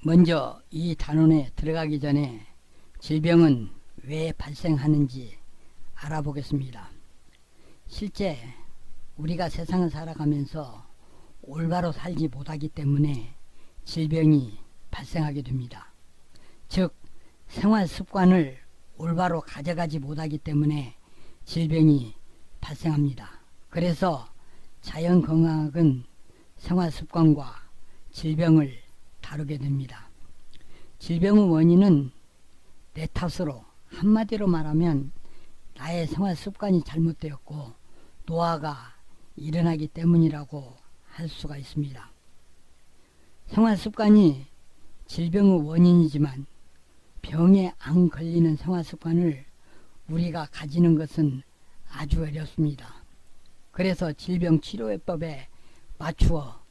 먼저 이 단원에 들어가기 전에 질병은 왜 발생하는지 알아보겠습니다. 실제 우리가 세상을 살아가면서 올바로 살지 못하기 때문에 질병이 발생하게 됩니다. 즉 생활 습관을 올바로 가져가지 못하기 때문에 질병이 발생합니다. 그래서 자연건강학은 생활 습관과 질병을 다루게 됩니다. 질병의 원인은 내 탓으로, 한마디로 말하면 나의 생활 습관이 잘못되었고 노화가 일어나기 때문이라고 할 수가 있습니다. 생활 습관이 질병의 원인이지만 병에 안 걸리는 생활 습관을 우리가 가지는 것은 아주 어렵습니다. 그래서 질병 치료법에 맞추어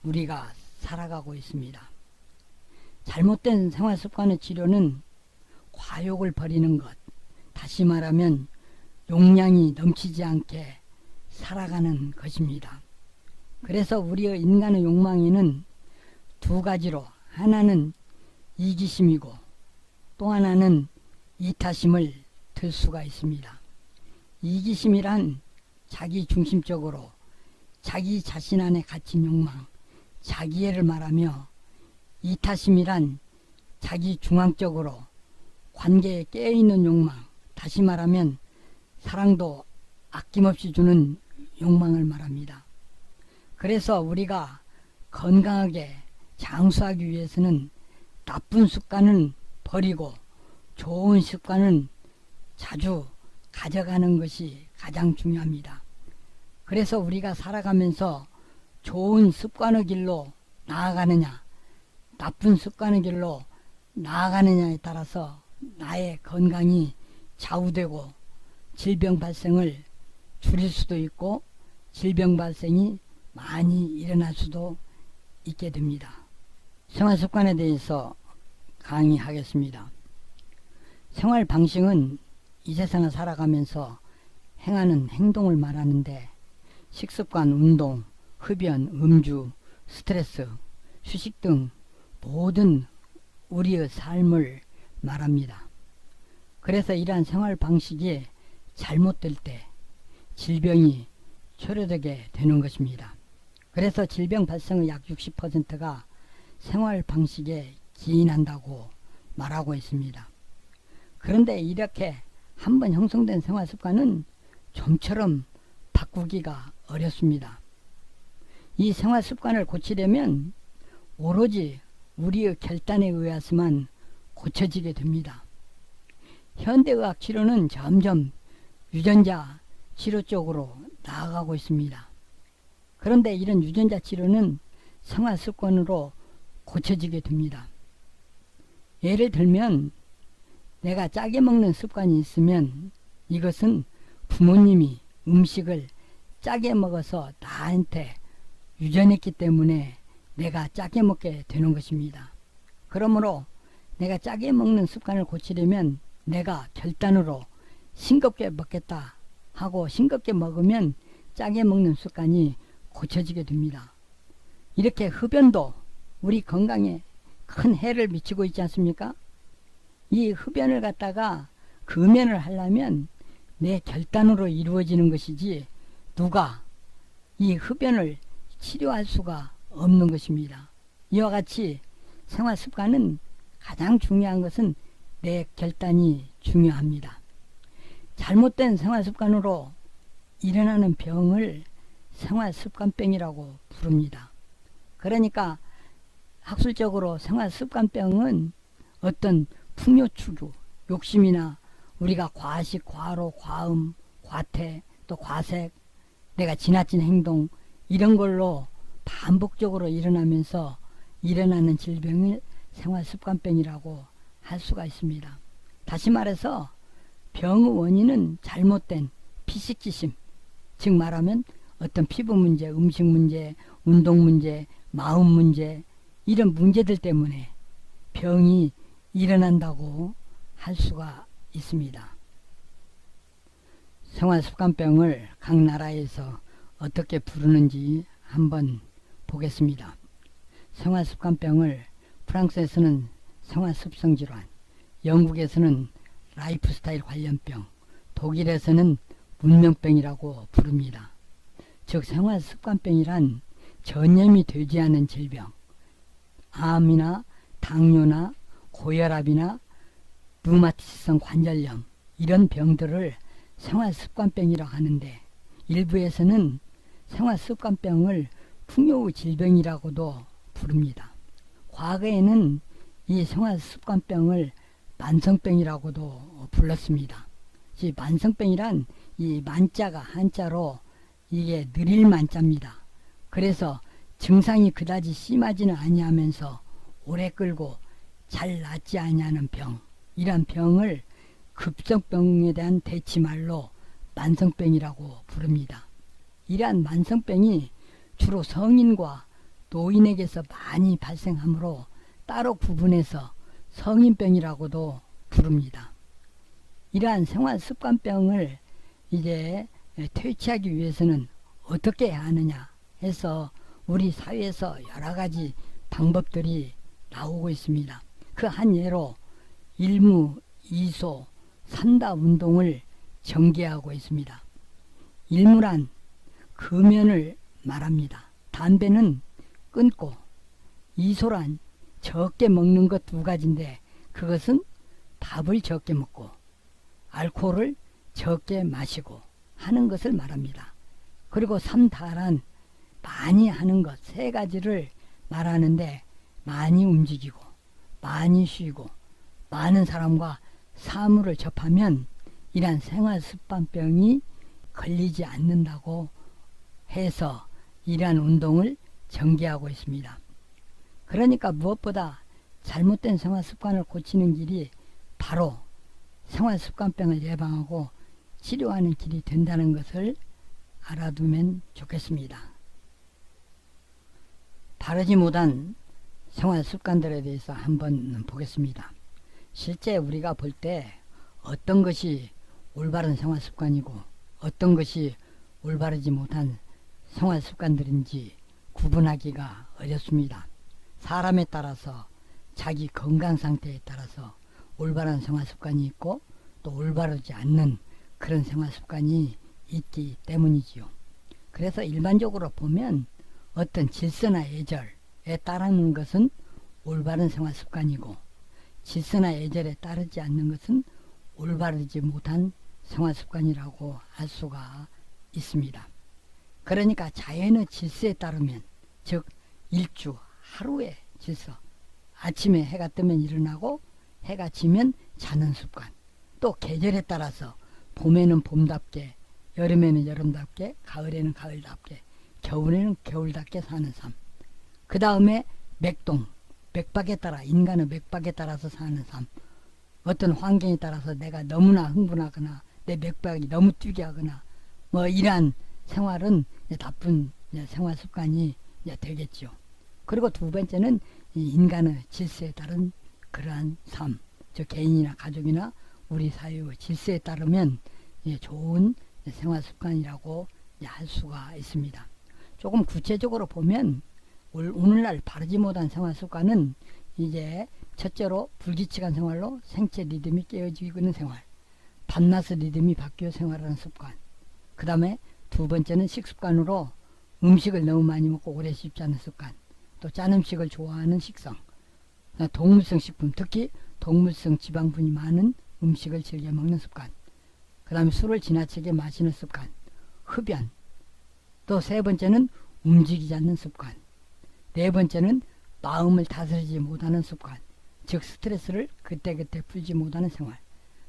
우리가 살아가고 있습니다. 잘못된 생활 습관의 치료는 과욕을 버리는 것, 다시 말하면 용량이 넘치지 않게 살아가는 것입니다. 그래서 우리의 인간의 욕망에는 두 가지로, 하나는 이기심이고 또 하나는 이타심을 들 수가 있습니다. 이기심이란 자기 중심적으로 자기 자신 안에 갇힌 욕망, 자기애를 말하며, 이타심이란 자기 중앙적으로 관계에 깨어있는 욕망, 다시 말하면 사랑도 아낌없이 주는 욕망을 말합니다. 그래서 우리가 건강하게 장수하기 위해서는 나쁜 습관은 버리고 좋은 습관은 자주 가져가는 것이 가장 중요합니다. 그래서 우리가 살아가면서 좋은 습관의 길로 나아가느냐, 나쁜 습관의 길로 나아가느냐에 따라서 나의 건강이 좌우되고 질병 발생을 줄일 수도 있고 질병 발생이 많이 일어날 수도 있게 됩니다. 생활 습관에 대해서 강의하겠습니다. 생활 방식은 이 세상을 살아가면서 행하는 행동을 말하는데 식습관, 운동, 흡연, 음주, 스트레스, 휴식 등 모든 우리의 삶을 말합니다. 그래서 이러한 생활 방식이 잘못될 때 질병이 초래되게 되는 것입니다. 그래서 질병 발생의 약 60%가 생활 방식에 기인한다고 말하고 있습니다. 그런데 이렇게 한번 형성된 생활 습관은 좀처럼 바꾸기가 어렵습니다. 이 생활 습관을 고치려면 오로지 우리의 결단에 의해서만 고쳐지게 됩니다. 현대의학 치료는 점점 유전자 치료 쪽으로 나아가고 있습니다. 그런데 이런 유전자 치료는 생활 습관으로 고쳐지게 됩니다. 예를 들면 내가 짜게 먹는 습관이 있으면 이것은 부모님이 음식을 짜게 먹어서 나한테 유전했기 때문에 내가 짜게 먹게 되는 것입니다. 그러므로 내가 짜게 먹는 습관을 고치려면 내가 결단으로 싱겁게 먹겠다 하고 싱겁게 먹으면 짜게 먹는 습관이 고쳐지게 됩니다. 이렇게 흡연도 우리 건강에 큰 해를 미치고 있지 않습니까? 이 흡연을 갖다가 금연을 하려면 내 결단으로 이루어지는 것이지 누가 이 흡연을 치료할 수가 없는 것입니다. 이와 같이 생활 습관은 가장 중요한 것은 내 결단이 중요합니다. 잘못된 생활 습관으로 일어나는 병을 생활 습관병이라고 부릅니다. 그러니까 학술적으로 생활 습관병은 어떤 풍요추구, 욕심이나 우리가 과식, 과로, 과음, 과태, 또 과색, 내가 지나친 행동 이런 걸로 반복적으로 일어나면서 일어나는 질병을 생활습관병이라고 할 수가 있습니다. 다시 말해서 병의 원인은 잘못된 피식지심, 즉 말하면 어떤 피부 문제, 음식 문제, 운동 문제, 마음 문제 이런 문제들 때문에 병이 일어난다고 할 수가 있습니다. 생활습관병을 각 나라에서 어떻게 부르는지 한번 보겠습니다. 생활습관병을 프랑스에서는 생활습성질환, 영국에서는 라이프스타일 관련병, 독일에서는 문명병이라고 부릅니다. 즉 생활습관병이란 전염이 되지 않은 질병, 암이나 당뇨나 고혈압이나 류마티성 관절염 이런 병들을 생활습관병이라고 하는데, 일부에서는 생활습관병을 풍요의 질병이라고도 부릅니다. 과거에는 이 생활습관병을 만성병이라고도 불렀습니다. 이 만성병이란 이 만자가 한자로 이게 느릴 만자입니다. 그래서 증상이 그다지 심하지는 아니하면서 오래 끌고 잘 낫지 아니하는 병, 이런 병을 급성병에 대한 대치말로 만성병이라고 부릅니다. 이러한 만성병이 주로 성인과 노인에게서 많이 발생하므로 따로 구분해서 성인병이라고도 부릅니다. 이러한 생활습관병을 이제 퇴치하기 위해서는 어떻게 해야 하느냐 해서 우리 사회에서 여러 가지 방법들이 나오고 있습니다. 그 한 예로 일무, 이소, 삼다 운동을 전개하고 있습니다. 일무란 금연을 말합니다. 담배는 끊고, 이소란 적게 먹는 것 두 가지인데 그것은 밥을 적게 먹고 알코올을 적게 마시고 하는 것을 말합니다. 그리고 삼다란 많이 하는 것 세 가지를 말하는데, 많이 움직이고 많이 쉬고 많은 사람과 사물을 접하면 이러한 생활습관병이 걸리지 않는다고 해서 이러한 운동을 전개하고 있습니다. 그러니까 무엇보다 잘못된 생활습관을 고치는 길이 바로 생활습관병을 예방하고 치료하는 길이 된다는 것을 알아두면 좋겠습니다. 바르지 못한 생활습관들에 대해서 한번 보겠습니다. 실제 우리가 볼 때 어떤 것이 올바른 생활습관이고 어떤 것이 올바르지 못한 생활습관들인지 구분하기가 어렵습니다. 사람에 따라서 자기 건강 상태에 따라서 올바른 생활습관이 있고 또 올바르지 않는 그런 생활습관이 있기 때문이지요. 그래서 일반적으로 보면 어떤 질서나 예절에 따르는 것은 올바른 생활습관이고, 질서나 예절에 따르지 않는 것은 올바르지 못한 생활습관이라고 할 수가 있습니다. 그러니까 자연의 질서에 따르면, 즉 일주 하루의 질서, 아침에 해가 뜨면 일어나고 해가 지면 자는 습관, 또 계절에 따라서 봄에는 봄답게, 여름에는 여름답게, 가을에는 가을답게, 겨울에는 겨울답게 사는 삶. 그 다음에 맥동, 맥박에 따라, 인간의 맥박에 따라서 사는 삶. 어떤 환경에 따라서 내가 너무나 흥분하거나 내 맥박이 너무 뛰게 하거나 뭐 이러한 생활은 나쁜 생활 습관이 되겠죠. 그리고 두 번째는 인간의 질서에 따른 그러한 삶, 즉 개인이나 가족이나 우리 사회의 질서에 따르면 좋은 생활 습관이라고 할 수가 있습니다. 조금 구체적으로 보면 오늘날 바르지 못한 생활 습관은 이제 첫째로 불규칙한 생활로 생체 리듬이 깨어지고 있는 생활, 밤낮의 리듬이 바뀌어 생활하는 습관. 그 다음에 두 번째는 식습관으로 음식을 너무 많이 먹고 오래 씹지 않는 습관, 또 짠 음식을 좋아하는 식성, 동물성 식품, 특히 동물성 지방분이 많은 음식을 즐겨 먹는 습관, 그 다음에 술을 지나치게 마시는 습관, 흡연, 또 세 번째는 움직이지 않는 습관, 네 번째는 마음을 다스리지 못하는 습관, 즉 스트레스를 그때그때 풀지 못하는 생활,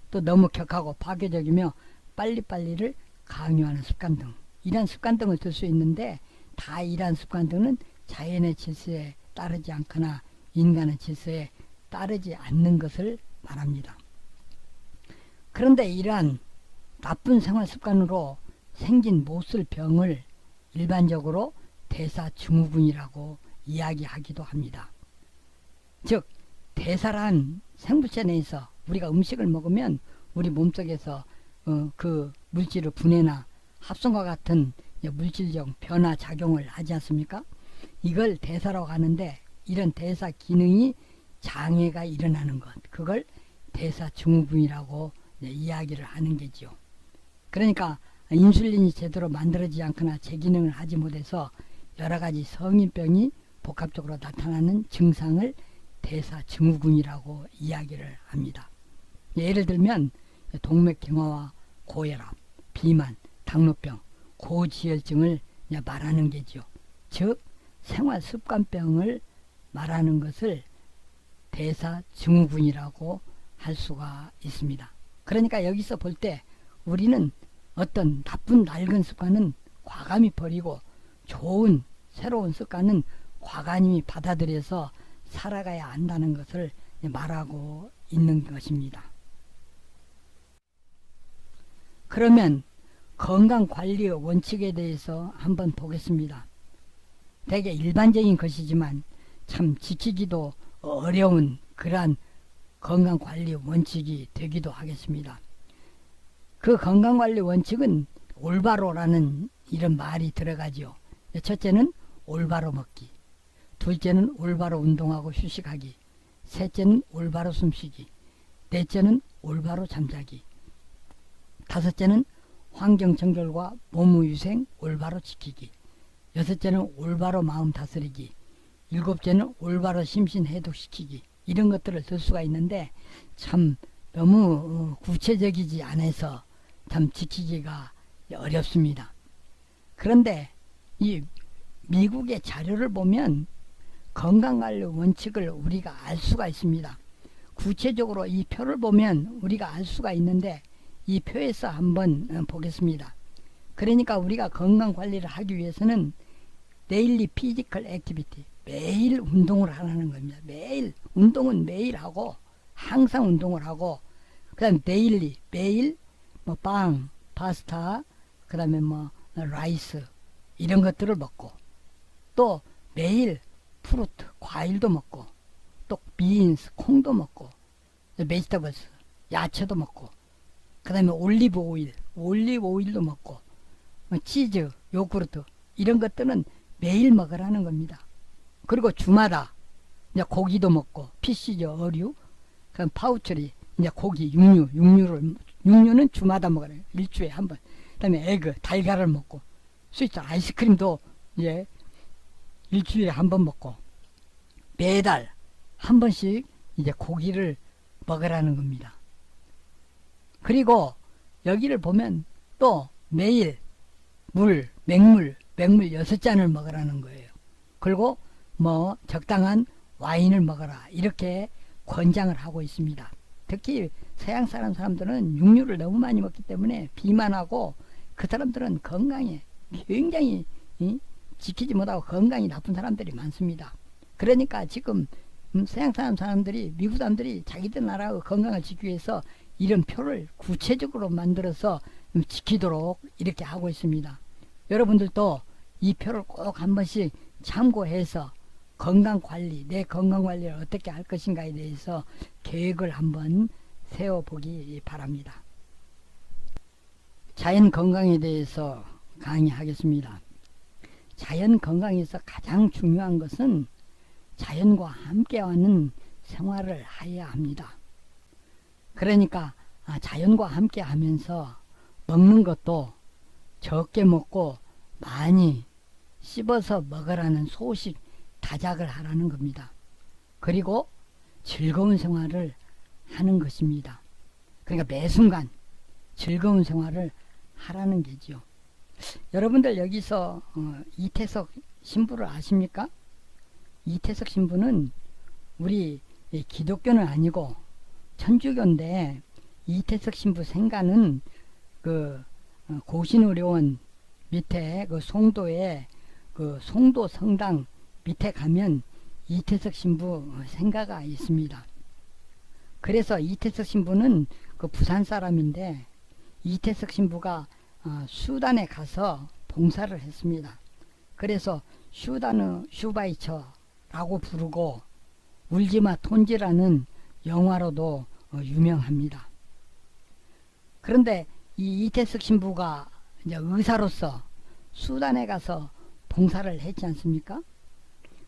또 너무 격하고 파괴적이며 빨리빨리를 강요하는 습관 등, 이러한 습관 등을 들 수 있는데, 다 이러한 습관 등은 자연의 질서에 따르지 않거나 인간의 질서에 따르지 않는 것을 말합니다. 그런데 이러한 나쁜 생활 습관으로 생긴 못쓸 병을 일반적으로 대사증후군이라고 이야기하기도 합니다. 즉 대사란 생물체 내에서 우리가 음식을 먹으면 우리 몸속에서 그 물질의 분해나 합성과 같은 물질적 변화 작용을 하지 않습니까? 이걸 대사라고 하는데, 이런 대사 기능이 장애가 일어나는 것, 그걸 대사증후군이라고 이야기를 하는 게지요. 그러니까 인슐린이 제대로 만들어지지 않거나 제 기능을 하지 못해서 여러 가지 성인병이 복합적으로 나타나는 증상을 대사증후군이라고 이야기를 합니다. 예를 들면 동맥경화와 고혈압, 비만, 당뇨병, 고지혈증을 말하는 게죠. 즉 생활습관병을 말하는 것을 대사증후군이라고 할 수가 있습니다. 그러니까 여기서 볼 때 우리는 어떤 나쁜 낡은 습관은 과감히 버리고 좋은 새로운 습관은 과감히 받아들여서 살아가야 한다는 것을 말하고 있는 것입니다. 그러면 건강관리의 원칙에 대해서 한번 보겠습니다. 되게 일반적인 것이지만 참 지키기도 어려운 그러한 건강관리 원칙이 되기도 하겠습니다. 그 건강관리 원칙은 올바로라는 이런 말이 들어가죠. 첫째는 올바로 먹기, 둘째는 올바로 운동하고 휴식하기, 셋째는 올바로 숨쉬기, 넷째는 올바로 잠자기, 다섯째는 환경청결과 몸의위생 올바로 지키기, 여섯째는 올바로 마음 다스리기, 일곱째는 올바로 심신 해독시키기, 이런 것들을 들 수가 있는데 참 너무 구체적이지 않아서 참 지키기가 어렵습니다. 그런데 이 미국의 자료를 보면 건강관리 원칙을 우리가 알 수가 있습니다. 구체적으로 이 표를 보면 우리가 알 수가 있는데 이 표에서 한번 보겠습니다. 그러니까 우리가 건강관리를 하기 위해서는 데일리 피지컬 액티비티, 매일 운동을 하라는 겁니다. 매일 운동은 매일 하고 항상 운동을 하고, 그 다음에 데일리 매일 뭐 빵, 파스타, 그 다음에 뭐 라이스 이런 것들을 먹고, 또 매일 프루트 과일도 먹고, 또 빈스 콩도 먹고, 베지터블스 야채도 먹고, 그 다음에 올리브 오일도 먹고, 뭐 치즈, 요구르트 이런 것들은 매일 먹으라는 겁니다. 그리고 주마다 이제 고기도 먹고, 피시죠, 어류, 그럼 파우처리, 이제 고기, 육류는 주마다 먹으래요. 일주일에 한 번. 그 다음에 에그, 달걀을 먹고, 스위트 아이스크림도 이제 일주일에 한 번 먹고, 매달 한 번씩 이제 고기를 먹으라는 겁니다. 그리고 여기를 보면 또 매일 맹물 6잔을 먹으라는 거예요. 그리고 뭐 적당한 와인을 먹어라, 이렇게 권장을 하고 있습니다. 특히 서양 사람들은 육류를 너무 많이 먹기 때문에 비만하고, 그 사람들은 건강에 굉장히 지키지 못하고 건강이 나쁜 사람들이 많습니다. 그러니까 지금 서양 사람들이, 미국 사람들이 자기들 나라의 건강을 지키기 위해서 이런 표를 구체적으로 만들어서 지키도록 이렇게 하고 있습니다. 여러분들도 이 표를 꼭 한 번씩 참고해서 건강관리, 내 건강관리를 어떻게 할 것인가에 대해서 계획을 한번 세워보기 바랍니다. 자연 건강에 대해서 강의하겠습니다. 자연 건강에서 가장 중요한 것은 자연과 함께하는 생활을 해야 합니다. 그러니까 자연과 함께 하면서 먹는 것도 적게 먹고 많이 씹어서 먹으라는 소식 다작을 하라는 겁니다. 그리고 즐거운 생활을 하는 것입니다. 그러니까 매 순간 즐거운 생활을 하라는 게지요. 여러분들 여기서 이태석 신부를 아십니까? 이태석 신부는 우리 기독교는 아니고 천주교인데, 이태석 신부 생가는 그 고신의료원 밑에 그 송도에 그 송도 성당 밑에 가면 이태석 신부 생가가 있습니다. 그래서 이태석 신부는 그 부산 사람인데, 이태석 신부가 수단에 가서 봉사를 했습니다. 그래서 슈바이처라고 부르고 울지마 톤지라는 영화로도 유명합니다. 그런데 이 이태석 신부가 이제 의사로서 수단에 가서 봉사를 했지 않습니까?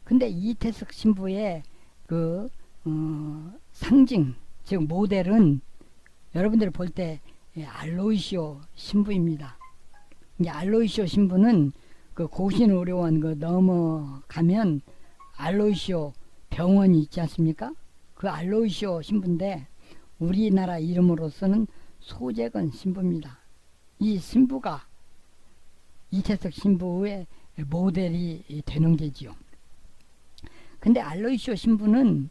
근데 이태석 신부의 그 상징, 즉 모델은 여러분들이 볼 때 알로이시오 신부입니다. 이제 알로이시오 신부는 그 고신의료원 그 넘어가면 알로이시오 병원이 있지 않습니까? 그 알로이시오 신부인데 우리나라 이름으로서는 소재근 신부입니다. 이 신부가 이태석 신부의 모델이 되는 게지요. 근데 알로이시오 신부는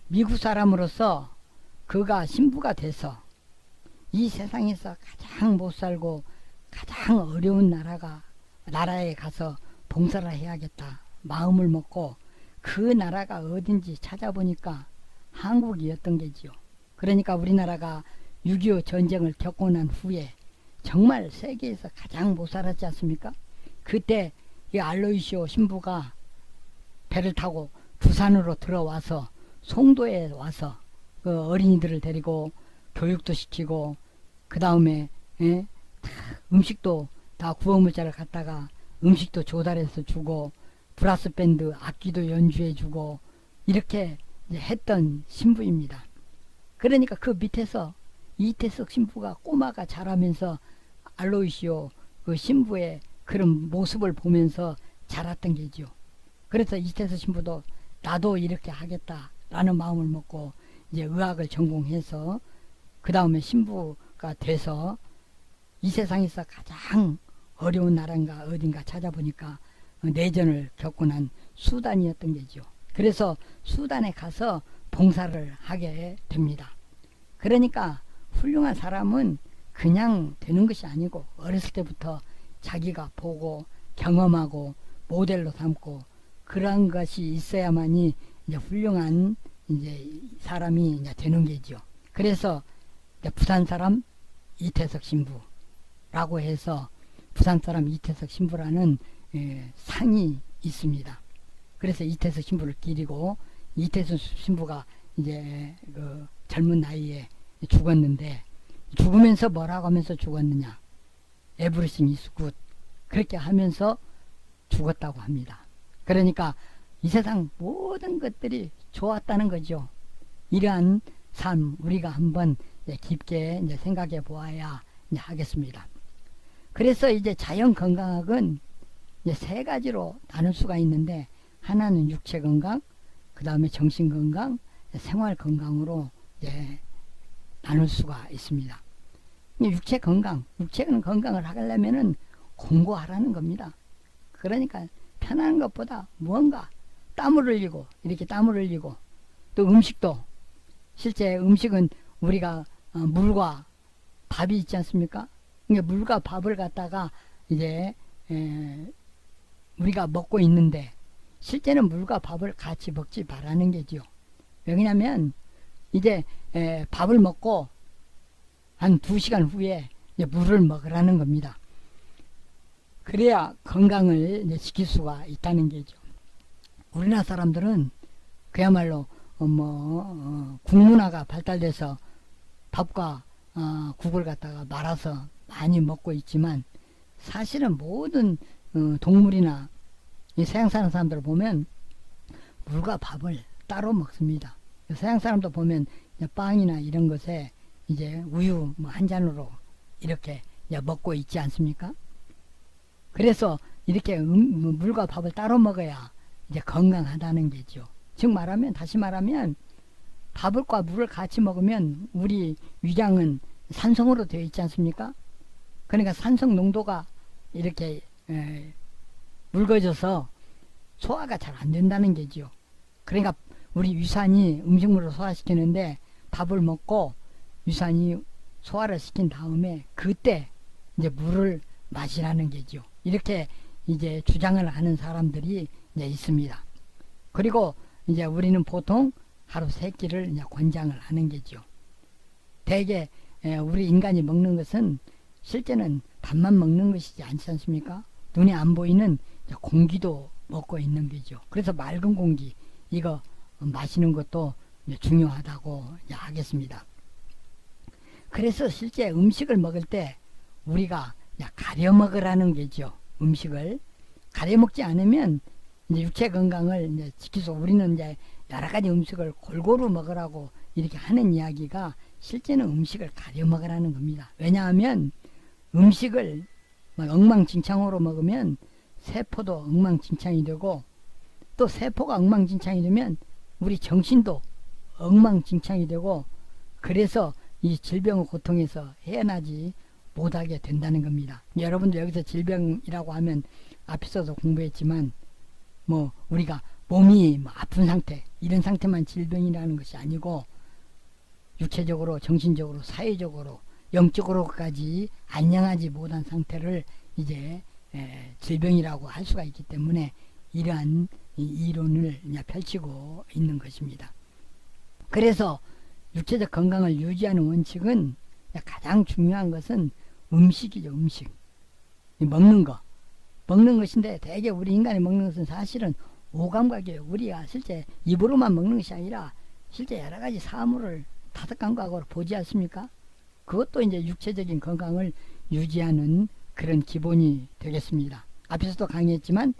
미국 사람으로서 그가 신부가 돼서 이 세상에서 가장 못 살고 가장 어려운 나라에 가서 봉사를 해야겠다 마음을 먹고 그 나라가 어딘지 찾아보니까 한국이었던 게지요. 그러니까 우리나라가 6.25 전쟁을 겪고 난 후에 정말 세계에서 가장 못 살았지 않습니까? 그때 이 알로이시오 신부가 배를 타고 부산으로 들어와서 송도에 와서 그 어린이들을 데리고 교육도 시키고 그 다음에 음식도 다 구호물자를 갖다가 음식도 조달해서 주고 브라스 밴드 악기도 연주해 주고 이렇게 했던 신부입니다. 그러니까 그 밑에서 이태석 신부가 꼬마가 자라면서 알로이시오 그 신부의 그런 모습을 보면서 자랐던 게죠. 그래서 이태석 신부도 나도 이렇게 하겠다라는 마음을 먹고 이제 의학을 전공해서 그 다음에 신부가 돼서 이 세상에서 가장 어려운 나라인가 어딘가 찾아보니까 내전을 겪고 난 수단이었던 게죠. 그래서 수단에 가서 봉사를 하게 됩니다. 그러니까 훌륭한 사람은 그냥 되는 것이 아니고 어렸을 때부터 자기가 보고 경험하고 모델로 삼고 그런 것이 있어야만이 이제 훌륭한 이제 사람이 이제 되는 게죠. 그래서 이제 부산 사람 이태석 신부라고 해서 부산 사람 이태석 신부라는 상이 있습니다. 그래서 이태석 신부를 기리고 이태석 신부가 이제 그 젊은 나이에 죽었는데 죽으면서 뭐라고 하면서 죽었느냐? Everything is good. 그렇게 하면서 죽었다고 합니다. 그러니까 이 세상 모든 것들이 좋았다는 거죠. 이러한 삶 우리가 한번 깊게 이제 생각해 보아야 이제 하겠습니다. 그래서 이제 자연 건강학은 이제 세 가지로 나눌 수가 있는데 하나는 육체 건강, 그 다음에 정신 건강, 생활 건강으로 이제 나눌 수가 있습니다. 육체 건강을 하려면은 공부하라는 겁니다. 그러니까 편한 것보다 무언가 땀을 흘리고 이렇게 땀을 흘리고 또 음식도 실제 음식은 우리가 물과 밥이 있지 않습니까? 그러니까 물과 밥을 갖다가 이제 우리가 먹고 있는데 실제는 물과 밥을 같이 먹지 말라는 게죠. 왜냐하면 이제 밥을 먹고 한 2시간 후에 이제 물을 먹으라는 겁니다. 그래야 건강을 이제 지킬 수가 있다는 게죠. 우리나라 사람들은 그야말로 국문화가 발달돼서 밥과 국을 갖다가 말아서 많이 먹고 있지만 사실은 모든 동물이나 이 서양 사는 사람들을 보면 물과 밥을 따로 먹습니다. 서양 사람도 보면 빵이나 이런 것에 이제 우유 한 잔으로 이렇게 먹고 있지 않습니까? 그래서 이렇게 물과 밥을 따로 먹어야 이제 건강하다는 게죠. 즉 말하면 다시 말하면 밥과 물을 같이 먹으면 우리 위장은 산성으로 되어 있지 않습니까? 그러니까 산성 농도가 이렇게 묽어져서 소화가 잘 안 된다는 게죠. 그러니까 우리 유산이 음식물을 소화시키는데 밥을 먹고 유산이 소화를 시킨 다음에 그때 이제 물을 마시라는 게죠. 이렇게 이제 주장을 하는 사람들이 이제 있습니다. 그리고 이제 우리는 보통 하루 3끼를 이제 권장을 하는 게죠. 대개 우리 인간이 먹는 것은 실제는 밥만 먹는 것이지 않지 않습니까? 눈에 안 보이는 공기도 먹고 있는 거죠. 그래서 맑은 공기 이거 마시는 것도 중요하다고 하겠습니다. 그래서 실제 음식을 먹을 때 우리가 가려 먹으라는 게죠. 음식을 가려 먹지 않으면 이제 육체 건강을 이제 지키서 우리는 이제 여러 가지 음식을 골고루 먹으라고 이렇게 하는 이야기가 실제는 음식을 가려 먹으라는 겁니다. 왜냐하면 음식을 막 엉망진창으로 먹으면 세포도 엉망진창이 되고 또 세포가 엉망진창이 되면 우리 정신도 엉망진창이 되고 그래서 이 질병의 고통에서 헤어나지 못하게 된다는 겁니다. 여러분들 여기서 질병이라고 하면 앞에서도 공부했지만 뭐 우리가 몸이 뭐 아픈 상태 이런 상태만 질병이라는 것이 아니고 육체적으로 정신적으로 사회적으로 영적으로까지 안녕하지 못한 상태를 이제 질병이라고 할 수가 있기 때문에 이러한 이론을 펼치고 있는 것입니다. 그래서 육체적 건강을 유지하는 원칙은 가장 중요한 것은 음식이죠. 음식. 먹는 거. 먹는 것인데 대개 우리 인간이 먹는 것은 사실은 오감각이에요. 우리가 실제 입으로만 먹는 것이 아니라 실제 여러 가지 사물을 다섯 감각으로 보지 않습니까? 그것도 이제 육체적인 건강을 유지하는 그런 기본이 되겠습니다. 앞에서도 강의했지만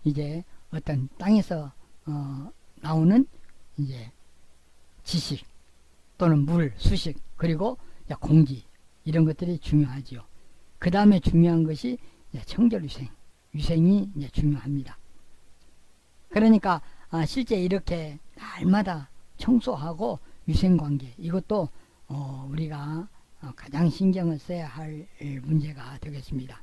이제 어떤 땅에서 나오는 이제 지식 또는 물, 수식 그리고 공기 이런 것들이 중요하지요. 그 다음에 중요한 것이 청결위생, 위생이 이제 중요합니다. 그러니까 실제 이렇게 날마다 청소하고 위생관계 이것도 우리가 가장 신경을 써야 할 문제가 되겠습니다.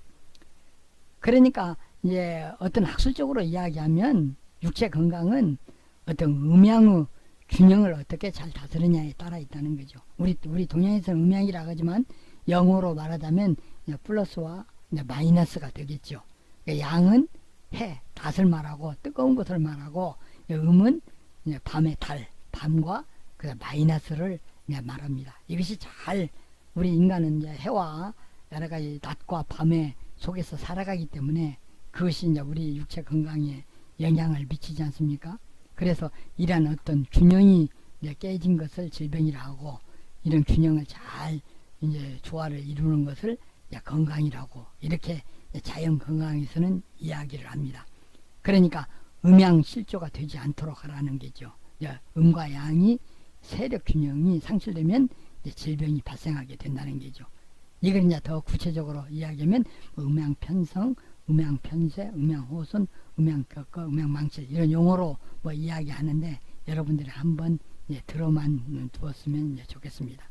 그러니까 이제 어떤 학술적으로 이야기하면 육체 건강은 어떤 음양의 균형을 어떻게 잘 다스리냐에 따라 있다는 거죠. 우리 동양에서는 음양이라고 하지만 영어로 말하자면 플러스와 마이너스가 되겠죠. 그러니까 양은 해, 닷을 말하고 뜨거운 것을 말하고 음은 밤의 달, 밤과 그 마이너스를 말합니다. 이것이 잘 우리 인간은 이제 해와 여러 가지 낮과 밤의 속에서 살아가기 때문에 그것이 이제 우리 육체 건강에 영향을 미치지 않습니까? 그래서 이러한 어떤 균형이 깨진 것을 질병이라 하고 이런 균형을 잘 이제 조화를 이루는 것을 건강이라고 이렇게 자연 건강에서는 이야기를 합니다. 그러니까 음양실조가 되지 않도록 하라는 게죠. 음과 양이 세력 균형이 상실되면 질병이 발생하게 된다는 게죠. 이걸 이제 더 구체적으로 이야기하면 음양편성, 음양편쇄, 음양호손, 음양격거, 음양망칠 이런 용어로 이야기하는데 여러분들이 한번 들어만 두었으면 좋겠습니다.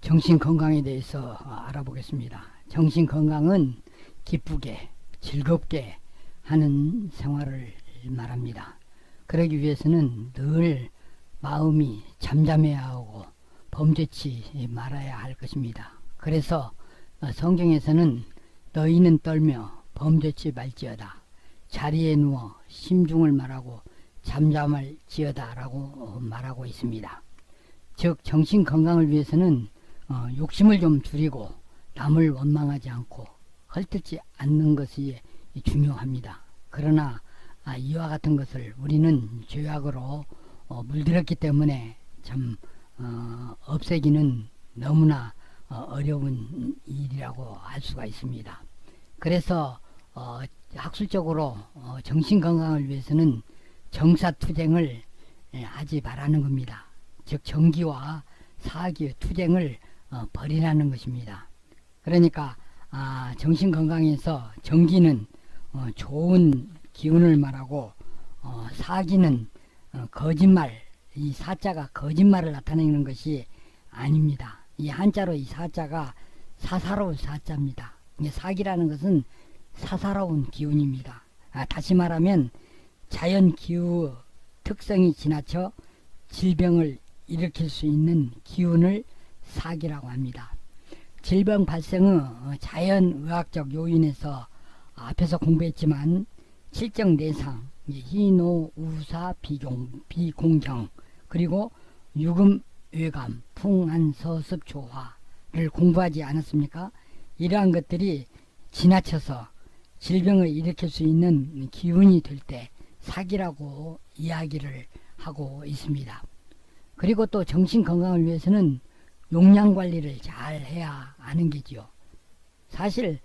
정신건강에 대해서 알아보겠습니다. 정신건강은 기쁘게 즐겁게 하는 생활을 말합니다. 그러기 위해서는 늘 마음이 잠잠해야 하고 범죄치 말아야 할 것입니다. 그래서 성경에서는 너희는 떨며 범죄치 말지어다. 자리에 누워 심중을 말하고 잠잠을 지어다 라고 말하고 있습니다. 즉 정신건강을 위해서는 욕심을 좀 줄이고 남을 원망하지 않고 헐뜯지 않는 것이 중요합니다. 그러나 이와 같은 것을 우리는 죄악으로 물들었기 때문에 참 없애기는 너무나 어려운 일이라고 할 수가 있습니다. 그래서 학술적으로 정신건강을 위해서는 정사투쟁을 하지 말라는 겁니다. 즉 정기와 사기의 투쟁을 버리라는 것입니다. 그러니까 정신건강에서 정기는 좋은 기운을 말하고 사기는 거짓말, 이 사자가 거짓말을 나타내는 것이 아닙니다. 이 한자로 이 사자가 사사로운 사자입니다. 사기라는 것은 사사로운 기운입니다. 다시 말하면 자연 기후의 특성이 지나쳐 질병을 일으킬 수 있는 기운을 사기라고 합니다. 질병 발생의 자연의학적 요인에서 앞에서 공부했지만 칠정 내상, 희노, 우사, 비공경 그리고 유금, 외감, 풍한, 서습, 조화를 공부하지 않았습니까? 이러한 것들이 지나쳐서 질병을 일으킬 수 있는 기운이 될 때 사기라고 이야기를 하고 있습니다. 그리고 또 정신건강을 위해서는 용량 관리를 잘 해야 하는 게지요. 사실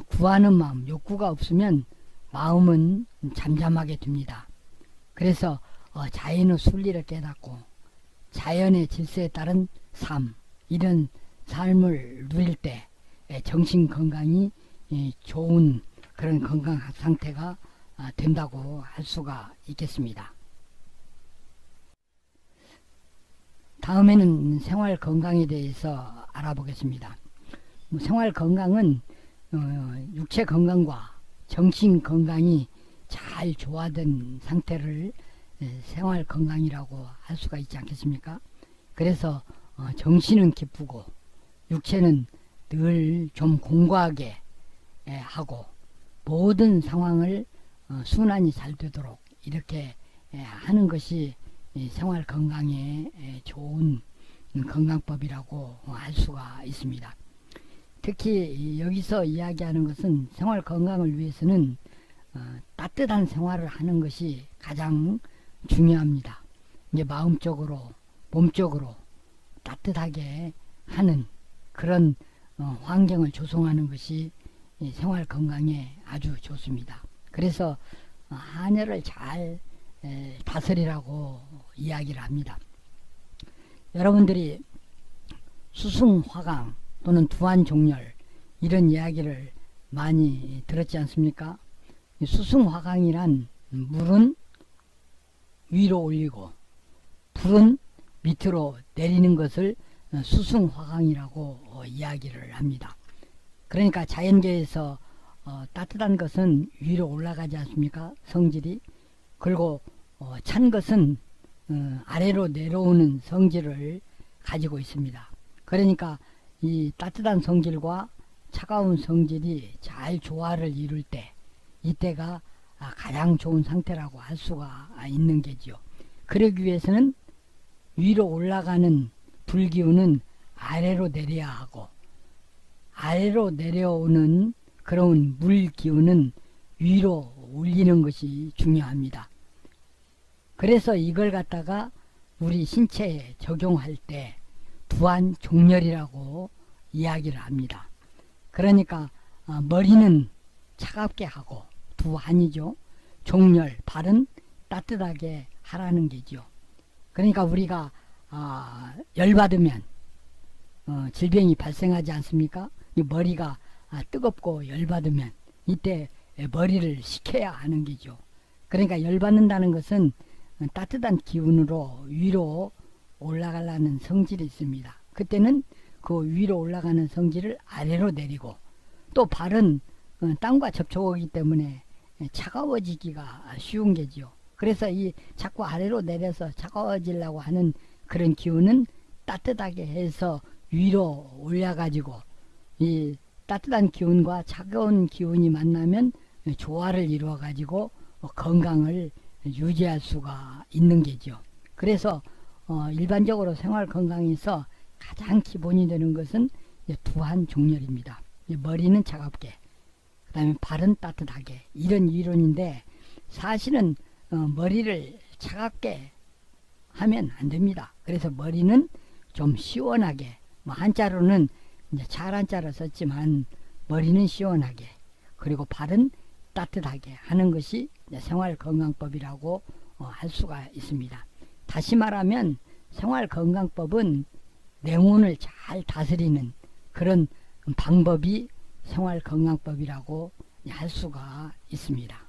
구하는 마음, 욕구가 없으면 마음은 잠잠하게 됩니다. 그래서 자연의 순리를 깨닫고 자연의 질서에 따른 삶, 이런 삶을 누릴 때 정신 건강이 좋은 그런 건강 상태가 된다고 할 수가 있겠습니다. 다음에는 생활 건강에 대해서 알아보겠습니다. 생활 건강은 육체 건강과 정신 건강이 잘 조화된 상태를 생활 건강이라고 할 수가 있지 않겠습니까? 그래서 정신은 기쁘고 육체는 늘 좀 공고하게 하고 모든 상황을 순환이 잘 되도록 이렇게 하는 것이 생활 건강에 좋은 건강법이라고 할 수가 있습니다. 특히 여기서 이야기하는 것은 생활 건강을 위해서는 따뜻한 생활을 하는 것이 가장 중요합니다. 이제 마음적으로 몸적으로 따뜻하게 하는 그런 환경을 조성하는 것이 생활 건강에 아주 좋습니다. 그래서 한여를 잘 다스리라고 이야기를 합니다. 여러분들이 수승화강 또는 두한종렬 이런 이야기를 많이 들었지 않습니까? 수승화강이란 물은 위로 올리고 불은 밑으로 내리는 것을 수승화강이라고 이야기를 합니다. 그러니까 자연계에서 따뜻한 것은 위로 올라가지 않습니까? 성질이. 그리고 찬 것은 아래로 내려오는 성질을 가지고 있습니다. 그러니까 이 따뜻한 성질과 차가운 성질이 잘 조화를 이룰 때 이때가 가장 좋은 상태라고 할 수가 있는 게지요. 그러기 위해서는 위로 올라가는 불기운은 아래로 내려야 하고 아래로 내려오는 그런 물기운은 위로 올리는 것이 중요합니다. 그래서 이걸 갖다가 우리 신체에 적용할 때 두한종렬이라고 이야기를 합니다. 그러니까 머리는 차갑게 하고 두한이죠. 종렬, 발은 따뜻하게 하라는 게죠. 그러니까 우리가 열받으면 질병이 발생하지 않습니까? 이 머리가 뜨겁고 열받으면 이때 머리를 식혀야 하는 게죠. 그러니까 열받는다는 것은 따뜻한 기운으로 위로 올라가려는 성질이 있습니다. 그때는 그 위로 올라가는 성질을 아래로 내리고 또 발은 땅과 접촉하기 때문에 차가워지기가 쉬운 게지요. 그래서 이 자꾸 아래로 내려서 차가워지려고 하는 그런 기운은 따뜻하게 해서 위로 올려가지고 이 따뜻한 기운과 차가운 기운이 만나면 조화를 이루어 가지고 건강을 유지할 수가 있는 게죠. 그래서 일반적으로 생활 건강에서 가장 기본이 되는 것은 두한종렬입니다. 머리는 차갑게, 그 다음에 발은 따뜻하게, 이런 이론인데 사실은 머리를 차갑게 하면 안 됩니다. 그래서 머리는 좀 시원하게, 한자로는 이제 잘한자를 썼지만 머리는 시원하게, 그리고 발은 따뜻하게 하는 것이 생활건강법이라고 할 수가 있습니다. 다시 말하면 생활건강법은 냉온을 잘 다스리는 그런 방법이 생활건강법이라고 할 수가 있습니다.